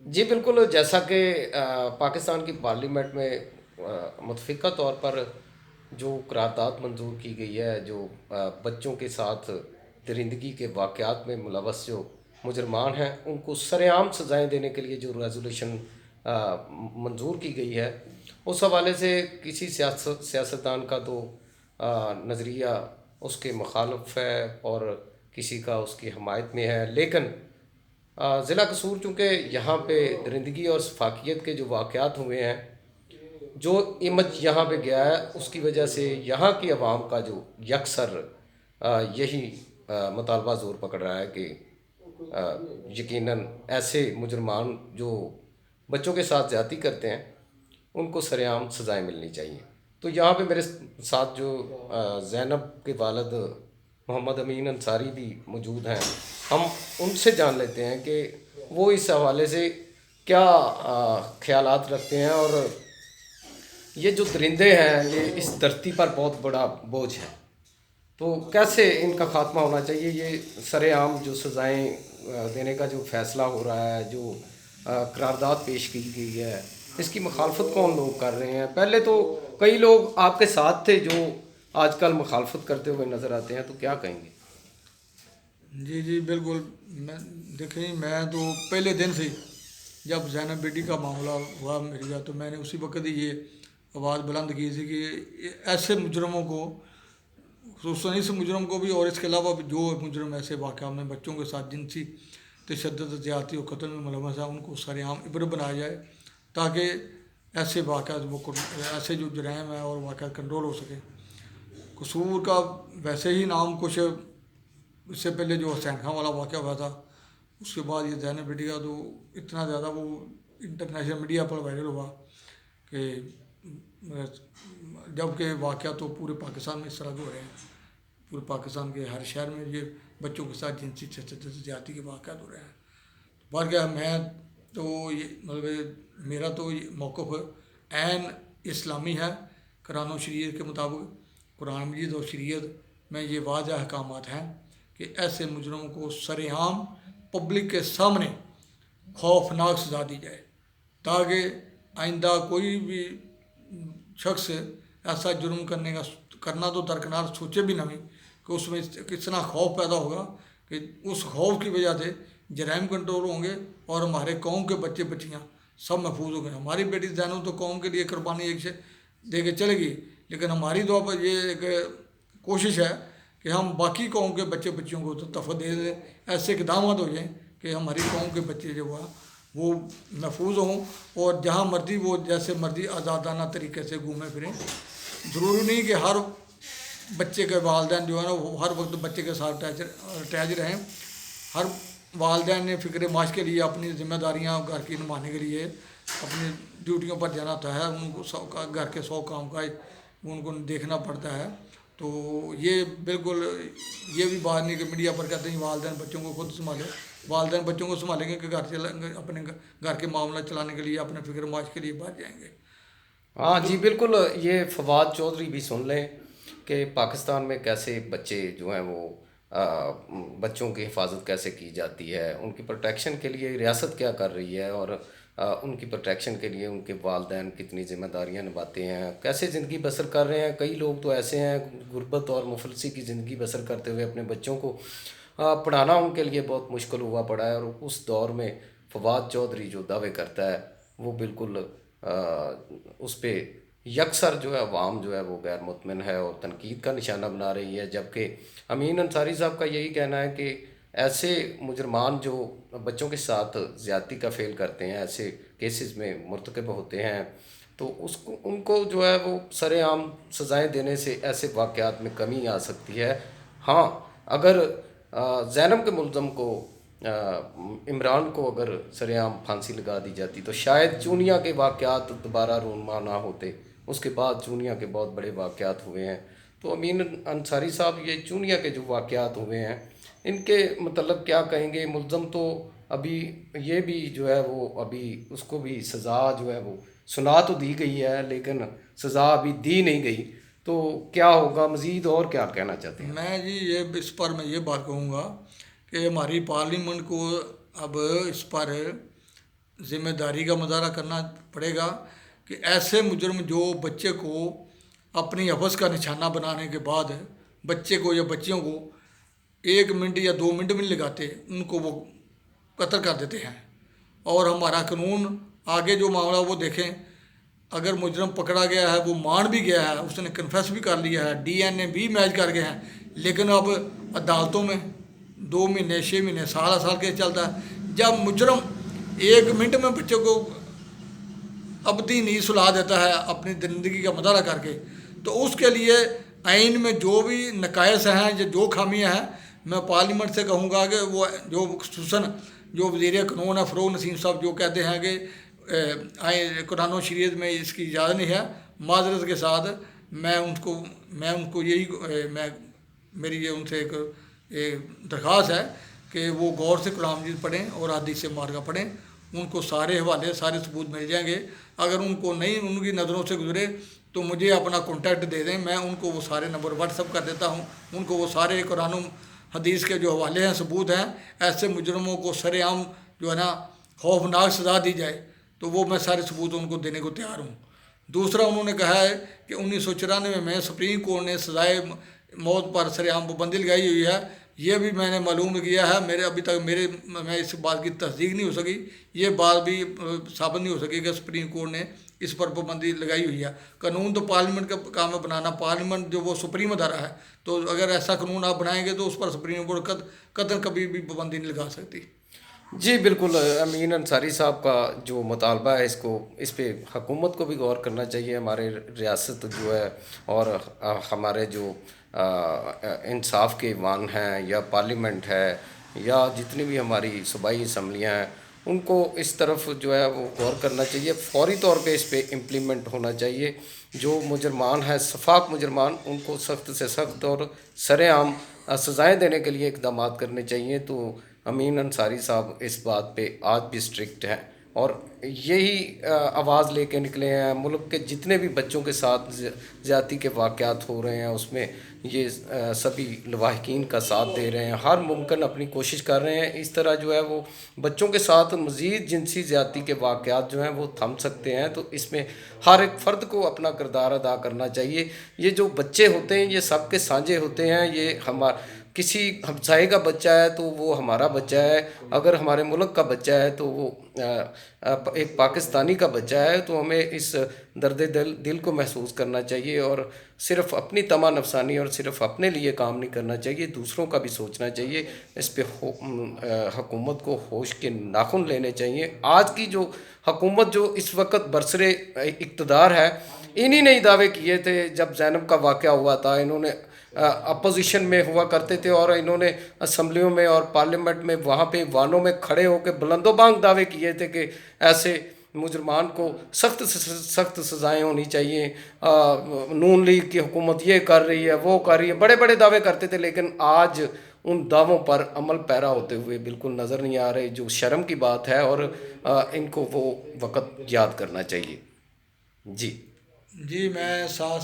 جی بالکل، جیسا کہ پاکستان کی پارلیمنٹ میں متفقہ طور پر جو قرارداد منظور کی گئی ہے، جو بچوں کے ساتھ درندگی کے واقعات میں ملوث جو مجرمان ہیں ان کو سر عام سزائیں دینے کے لیے جو ریزولوشن منظور کی گئی ہے، اس حوالے سے کسی سیاستدان کا تو نظریہ اس کے مخالف ہے اور کسی کا اس کی حمایت میں ہے، لیکن ضلع قصور چونکہ یہاں پہ درندگی اور سفاکیت کے جو واقعات ہوئے ہیں، جو امیج یہاں پہ گیا ہے، اس کی وجہ سے یہاں کی عوام کا جو یکسر یہی مطالبہ زور پکڑ رہا ہے کہ یقیناً ایسے مجرمان جو بچوں کے ساتھ زیادتی کرتے ہیں ان کو سر عام سزائیں ملنی چاہیے۔ تو یہاں پہ میرے ساتھ جو زینب کے والد محمد امین انصاری بھی موجود ہیں، ہم ان سے جان لیتے ہیں کہ وہ اس حوالے سے کیا خیالات رکھتے ہیں، اور یہ جو درندے ہیں یہ اس دھرتی پر بہت بڑا بوجھ ہے، تو کیسے ان کا خاتمہ ہونا چاہیے۔ یہ سر عام جو سزائیں دینے کا جو فیصلہ ہو رہا ہے، جو قرارداد پیش کی گئی ہے، اس کی مخالفت کون لوگ کر رہے ہیں؟ پہلے تو کئی لوگ آپ کے ساتھ تھے جو آج کل مخالفت کرتے ہوئے نظر آتے ہیں، تو کیا کہیں گے؟ جی جی بالکل، میں دیکھیں، میں تو پہلے دن سے ہی جب زینب بیٹی کا معاملہ ہوا میرے گھر، تو میں نے اسی وقت ہی یہ آواز بلند کی تھی کہ ایسے مجرموں کو، خصوصاً اس مجرم کو بھی اور اس کے علاوہ بھی جو مجرم ایسے واقعات میں بچوں کے ساتھ جنسی تشدد، زیادتی اور قتل میں ملوث ہیں، ان کو سر عام عبرت بنایا جائے، تاکہ ایسے واقعات ایسے جو جرائم ہیں اور واقعات کنٹرول ہو سکے۔ قصور کا ویسے ہی نام کچھ، اس سے پہلے جو حسین خان والا واقعہ ہوا تھا، اس کے بعد یہ زینب بیٹی کا تو اتنا زیادہ وہ انٹرنیشنل میڈیا پر وائرل ہوا کہ جب کہ واقعہ تو پورے پاکستان میں اس طرح کے ہو رہے ہیں، پورے پاکستان کے ہر شہر میں یہ بچوں کے ساتھ جنسی تشدد زیادتی کے واقعات ہو رہے ہیں۔ بلکہ میں تو یہ مطلب میرا تو یہ موقف عین اسلامی ہے۔ قرآن و شریعت کے مطابق، قرآن مجید اور شریعت میں یہ واضح احکامات ہیں کہ ایسے مجرموں کو سر عام پبلک کے سامنے خوفناک سزا دی جائے، تاکہ آئندہ کوئی بھی شخص ایسا جرم کرنا تو درکنار سوچے بھی نہیں، کہ اس میں کتنا خوف پیدا ہوگا کہ اس خوف کی وجہ سے جرائم کنٹرول ہوں گے اور ہمارے قوم کے بچے بچیاں سب محفوظ ہوں گے۔ ہماری بیٹی زینب تو قوم کے لیے قربانی ایک سے دے کے چلے گی، لیکن ہماری دعا پر یہ ایک کوشش ہے کہ ہم باقی قوم کے بچے بچیوں کو تو تحفظ دے دیں، ایسے اقدامات ہو جائیں کہ ہماری قوم کے بچے جو ہے وہ محفوظ ہوں، اور جہاں مرضی وہ جیسے مرضی آزادانہ طریقے سے گھومیں پھریں۔ ضروری نہیں کہ ہر بچے کے والدین جو ہے نا وہ ہر وقت بچے کے ساتھ اٹیچ رہیں۔ ہر والدین نے فکر معاش کے لیے اپنی ذمہ داریاں گھر کی نبھانے کے لیے اپنی ڈیوٹیوں پر جانا ہوتا ہے، ان کو گھر کے 100 کام کاج ان کو دیکھنا پڑتا ہے۔ تو یہ بالکل یہ بھی بات نہیں کہ میڈیا پر کہتے ہیں والدین بچوں کو خود سنبھالے، والدین بچوں کو سنبھالیں گے کہ اپنے گھر کے معاملات چلانے کے لیے، اپنے فکر معاش کے لیے باہر جائیں گے۔ ہاں جی بالکل، یہ فواد چودھری بھی سن لیں کہ پاکستان میں کیسے بچے جو ہیں وہ بچوں کی حفاظت کیسے کی جاتی ہے، ان کی پروٹیکشن کے لیے ریاست کیا کر رہی ہے، اور ان کی پروٹیکشن کے لیے ان کے والدین کتنی ذمہ داریاں نبھاتے ہیں، کیسے زندگی بسر کر رہے ہیں۔ کئی لوگ تو ایسے ہیں غربت اور مفلسی کی زندگی بسر کرتے ہوئے اپنے بچوں کو پڑھانا ان کے لیے بہت مشکل ہوا پڑا ہے، اور اس دور میں فواد چودھری جو دعوے کرتا ہے وہ بالکل اس پہ یکسر جو ہے عوام جو ہے وہ غیر مطمئن ہے اور تنقید کا نشانہ بنا رہی ہے، جبکہ امین انصاری صاحب کا یہی کہنا ہے کہ ایسے مجرمان جو بچوں کے ساتھ زیادتی کا فعل کرتے ہیں، ایسے کیسز میں مرتکب ہوتے ہیں، تو ان کو جو ہے وہ سر عام سزائیں دینے سے ایسے واقعات میں کمی آ سکتی ہے۔ ہاں، اگر زینب کے ملزم کو عمران کو اگر سر عام پھانسی لگا دی جاتی تو شاید چونیا کے واقعات دوبارہ رونما نہ ہوتے۔ اس کے بعد چونیا کے بہت بڑے واقعات ہوئے ہیں، تو امین انصاری صاحب یہ چونیا کے جو واقعات ہوئے ہیں ان کے متعلق کیا کہیں گے؟ ملزم تو ابھی یہ بھی جو ہے وہ ابھی اس کو بھی سزا جو ہے وہ سنا تو دی گئی ہے، لیکن سزا ابھی دی نہیں گئی، تو کیا ہوگا مزید اور کیا کہنا چاہتے ہیں؟ میں جی یہ اس پر میں یہ بات کہوں گا کہ ہماری پارلیمنٹ کو اب اس پر ذمہ داری کا مظاہرہ کرنا پڑے گا کہ ایسے مجرم جو بچے کو اپنی حوث کا نشانہ بنانے کے بعد بچے کو یا بچیوں کو 1 منٹ یا 2 منٹ بھی نہیں لگاتے، ان کو وہ قتل کر دیتے ہیں۔ اور ہمارا قانون آگے جو معاملہ وہ دیکھیں، اگر مجرم پکڑا گیا ہے، وہ مان بھی گیا ہے، اس نے کنفیس بھی کر لیا ہے، DNA بھی میچ کر گئے ہیں، لیکن اب عدالتوں میں 2 مہینے 6 مہینے سال کے چلتا ہے۔ جب مجرم 1 منٹ میں بچے کو ابدی نہیں سلا دیتا ہے اپنی زندگی کا مظاہرہ کر کے، تو اس کے لیے آئین میں جو بھی نقائص ہیں یا جو خامیاں ہیں، میں پارلیمنٹ سے کہوں گا کہ وہ جو خصوصاً جو وزیر قانون ہے فروغ نسیم صاحب جو کہتے ہیں کہ قرآن و شریعت میں اس کی اجازت نہیں ہے، معذرت کے ساتھ میں ان کو یہی میری یہ ان سے ایک درخواست ہے کہ وہ غور سے قرآن مجید پڑھیں اور حدیث مبارکہ پڑھیں، ان کو سارے حوالے سارے ثبوت مل جائیں گے۔ اگر ان کو نہیں ان کی نظروں سے گزرے تو مجھے اپنا کانٹیکٹ دے دیں، میں ان کو وہ سارے نمبر واٹس اپ کر دیتا ہوں، ان کو وہ سارے قرآن و حدیث کے جو حوالے ہیں ثبوت ہیں، ایسے مجرموں کو سر عام جو ہے نا خوفناک سزا دی جائے، تو وہ میں سارے ثبوت ان کو دینے کو تیار ہوں۔ دوسرا انہوں نے کہا ہے کہ 1994 میں سپریم کورٹ نے سزائے موت پر سر عام پابندی لگائی ہوئی ہے، یہ بھی میں نے معلوم کیا ہے، ابھی تک میں اس بات کی تصدیق نہیں ہو سکی، یہ بات بھی ثابت نہیں ہو سکی کہ سپریم کورٹ نے اس پر پابندی لگائی ہوئی ہے۔ قانون تو پارلیمنٹ کا کام ہے بنانا، پارلیمنٹ جو وہ سپریم ادارہ ہے، تو اگر ایسا قانون آپ بنائیں گے تو اس پر سپریم کورٹ قطعاً کبھی بھی پابندی نہیں لگا سکتی۔ جی بالکل، امین انصاری صاحب کا جو مطالبہ ہے اس پہ حکومت کو بھی غور کرنا چاہیے۔ ہمارے ریاست جو ہے اور ہمارے جو انصاف کے ایوان ہیں یا پارلیمنٹ ہے یا جتنی بھی ہماری صوبائی اسمبلیاں ہیں، ان کو اس طرف جو ہے وہ غور کرنا چاہیے، فوری طور پہ اس پہ امپلیمنٹ ہونا چاہیے۔ جو مجرمان ہیں، شفاف مجرمان، ان کو سخت سے سخت اور سر عام سزائیں دینے کے لیے اقدامات کرنے چاہیے۔ تو امین انصاری صاحب اس بات پہ آج بھی اسٹرکٹ ہیں اور یہی آواز لے کے نکلے ہیں۔ ملک کے جتنے بھی بچوں کے ساتھ زیادتی کے واقعات ہو رہے ہیں، اس میں یہ سبھی لواحقین کا ساتھ دے رہے ہیں، ہر ممکن اپنی کوشش کر رہے ہیں۔ اس طرح جو ہے وہ بچوں کے ساتھ مزید جنسی زیادتی کے واقعات جو ہیں وہ تھم سکتے ہیں۔ تو اس میں ہر ایک فرد کو اپنا کردار ادا کرنا چاہیے۔ یہ جو بچے ہوتے ہیں یہ سب کے سانجے ہوتے ہیں، یہ کسی ہمسائے کا بچہ ہے تو وہ ہمارا بچہ ہے، اگر ہمارے ملک کا بچہ ہے تو وہ ایک پاکستانی کا بچہ ہے۔ تو ہمیں اس درد دل کو محسوس کرنا چاہیے اور صرف اپنی طمع نفسانی اور صرف اپنے لیے کام نہیں کرنا چاہیے، دوسروں کا بھی سوچنا چاہیے۔ اس پہ حکومت کو ہوش کے ناخن لینے چاہیے۔ آج کی جو حکومت جو اس وقت برسر اقتدار ہے، انہی نے دعوے کیے تھے جب زینب کا واقعہ ہوا تھا، انہوں نے اپوزیشن میں ہوا کرتے تھے اور انہوں نے اسمبلیوں میں اور پارلیمنٹ میں وہاں پہ وانوں میں کھڑے ہو کے بلند و بانگ دعوے کیے تھے کہ ایسے مجرمان کو سخت سے سخت سزائیں ہونی چاہیے۔ نون لیگ کی حکومت یہ کر رہی ہے، وہ کر رہی ہے، بڑے بڑے دعوے کرتے تھے، لیکن آج ان دعووں پر عمل پیرا ہوتے ہوئے بالکل نظر نہیں آ رہے، جو شرم کی بات ہے اور ان کو وہ وقت یاد کرنا چاہیے۔ جی جی میں ساتھ